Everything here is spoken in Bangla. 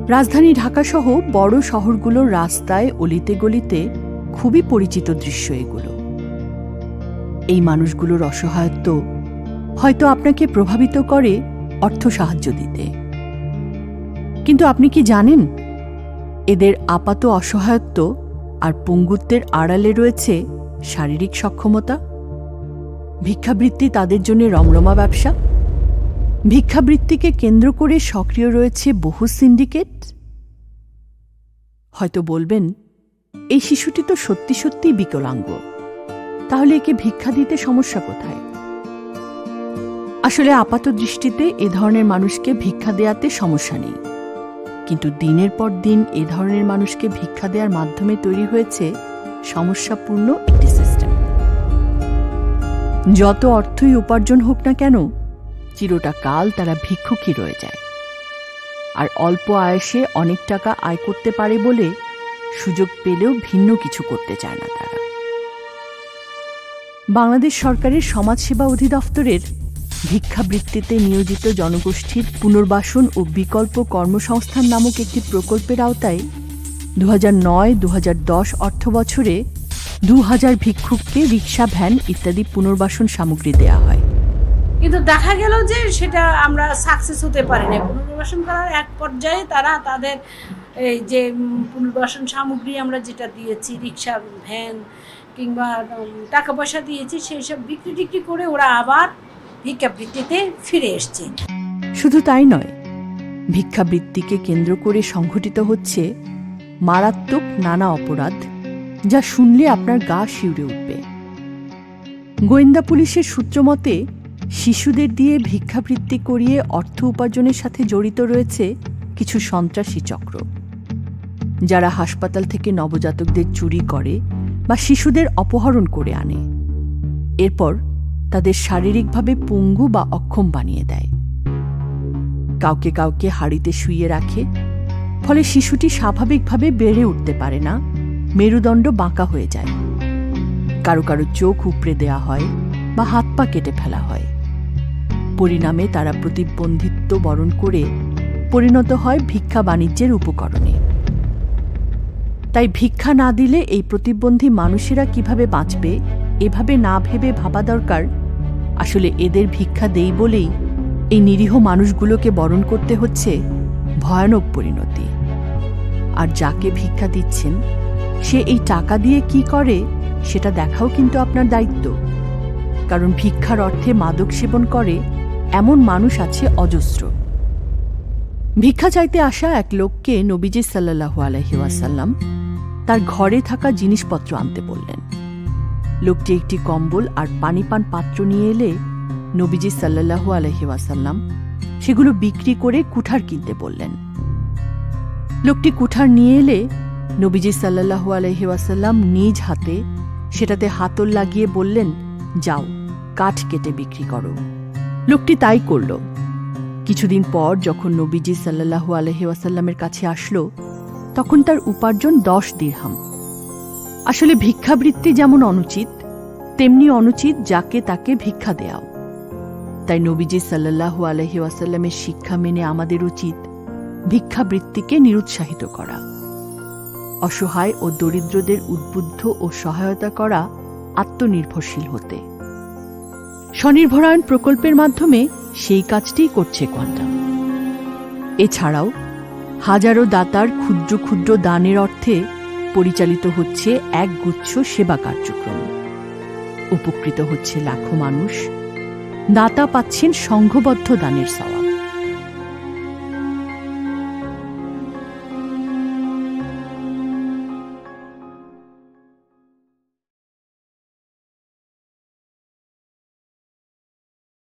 রাজধানী ঢাকাসহ বড় শহরগুলোর রাস্তায় অলিতে গলিতে খুবই পরিচিত দৃশ্য এগুলো। এই মানুষগুলোর অসহায়ত্ব হয়তো আপনাকে প্রভাবিত করে অর্থ সাহায্য দিতে, কিন্তু আপনি কি জানেন এদের আপাত অসহায়ত্ব আর পঙ্গুত্বের আড়ালে রয়েছে শারীরিক সক্ষমতা? ভিক্ষাবৃত্তি তাদের জন্য রমরমা ব্যবসা। ভিক্ষাবৃত্তিকে কেন্দ্র করে সক্রিয় রয়েছে বহু সিন্ডিকেট। হয়তো বলবেন, এই শিশুটি তো সত্যি সত্যিই বিকলাঙ্গ, তাহলে একে ভিক্ষা দিতে সমস্যা কোথায়? আসলে আপাত দৃষ্টিতে এ ধরনের মানুষকে ভিক্ষা দেয়াতে সমস্যা নেই, কিন্তু দিনের পর দিন এ ধরনের মানুষকে ভিক্ষা দেওয়ার মাধ্যমে তৈরি হয়েছে সমস্যাপূর্ণ একটি সিস্টেম। যত অর্থই উপার্জন হোক না কেন, চিরটা কাল তারা ভিক্ষুকই রয়ে যায়। আর অল্প আয়েসে অনেক টাকা আয় করতে পারে বলে সুযোগ পেলেও ভিন্ন কিছু করতে চায় না তারা। বাংলাদেশ সরকারের সমাজসেবা অধিদপ্তরের ভিক্ষাবৃত্তিতে নিয়োজিত জনগোষ্ঠীর পুনর্বাসন ও বিকল্প কর্মসংস্থান নামক একটি প্রকল্পের আওতায় 2009-2010 অর্থবছরে 2000 ভিক্ষুককে রিক্সা, ভ্যান ইত্যাদি পুনর্বাসন সামগ্রী দেয়া হয়। কিন্তু দেখা গেল যে সেটা আমরা সাকসেস হতে পারি না। পুনর্বাসন করার এক পর্যায়ে তারা তাদের এই যে পুনর্বাসন সামগ্রী আমরা যেটা দিয়েছি, রিক্সা, ভ্যান কিংবা টাকা পয়সা দিয়েছি, সেই সব বিক্রি টিক্রি করে ওরা আবার ভিক্ষাবৃত্তিতে ফিরে এসছে। শুধু তাই নয়, ভিক্ষাবৃত্তিকে কেন্দ্র করে সংঘটিত হচ্ছে মারাত্মক নানা অপরাধ, যা শুনলে আপনার গা শিউরে উঠবে। গোয়েন্দা পুলিশের সূত্রমতে শিশুদের দিয়ে ভিক্ষাবৃত্তি করিয়ে অর্থ উপার্জনের সাথে জড়িত রয়েছে কিছু সন্ত্রাসী চক্র, যারা হাসপাতাল থেকে নবজাতকদের চুরি করে বা শিশুদের অপহরণ করে আনে। এরপর তাদের শারীরিকভাবে পঙ্গু বা অক্ষম বানিয়ে দেয়। কাউকে কাউকে হাড়িতে শুইয়ে রাখে, ফলে শিশুটি স্বাভাবিকভাবে বেড়ে উঠতে পারে না, মেরুদণ্ড বাঁকা হয়ে যায়। কারো কারো চোখ উপড়ে দেয়া হয় বা হাত পা কেটে ফেলা হয়। পরিণামে তারা প্রতিবন্ধিত্ব বরণ করে পরিণত হয় ভিক্ষা বাণিজ্যের উপকরণে। তাই ভিক্ষা না দিলে এই প্রতিবন্ধী মানুষেরা কিভাবে বাঁচবে, এভাবে না ভেবে ভাবা দরকার আসলে এদের ভিক্ষা দেই বলেই এই নিরীহ মানুষগুলোকে বরণ করতে হচ্ছে ভয়ানক পরিণতি। আর যাকে ভিক্ষা দিচ্ছেন সে এই টাকা দিয়ে কি করে সেটা দেখাও কিন্তু আপনার দায়িত্ব, কারণ ভিক্ষার অর্থে মাদক সেবন করে এমন মানুষ আছে অজস্র। ভিক্ষা চাইতে আসা এক লোককে নবীজি সাল্লাল্লাহু আলাইহি ওয়াসাল্লাম তার ঘরে থাকা জিনিসপত্র আনতে বললেন। লোকটি একটি কম্বল আর পানি পান পাত্র নিয়ে এলে নবীজি সাল্লাল্লাহু আলাইহি ওয়াসাল্লাম সেগুলো বিক্রি করে কুঠার কিনতে বললেন। লোকটি কুঠার নিয়ে এলে নবীজি সাল্লাল্লাহু আলাইহি ওয়াসাল্লাম নিজ হাতে সেটাতে হাতল লাগিয়ে বললেন, যাও কাঠ কেটে বিক্রি করো। লোকটি তাই করল। কিছুদিন পর যখন নবীজি সাল্লাল্লাহু আলাইহি ওয়াসাল্লামের কাছে আসলো, তখন তার উপার্জন 10 দিরহাম। আসলে ভিক্ষাবৃত্তি যেমন অনুচিত, তেমনি অনুচিত যাকে তাকে ভিক্ষা দেওয়াও। তাই নবীজি সাল্লাল্লাহু আলাইহি ওয়াসাল্লামের শিক্ষা মেনে আমাদের উচিত ভিক্ষাবৃত্তিকে নিরুৎসাহিত করা, অসহায় ও দরিদ্রদের উদ্বুদ্ধ ও সহায়তা করা, আত্মনির্ভরশীল হতে। স্বনির্ভরায়ণ প্রকল্পের মাধ্যমে সেই কাজটিই করছে কোয়ান্টাম। এছাড়াও হাজারো দাতার ক্ষুদ্র ক্ষুদ্র দানের অর্থে পরিচালিত হচ্ছে একগুচ্ছ সেবা কার্যক্রম। উপকৃত হচ্ছে লাখো মানুষ, দাতা পাচ্ছেন সংঘবদ্ধ দানের সওয়াব।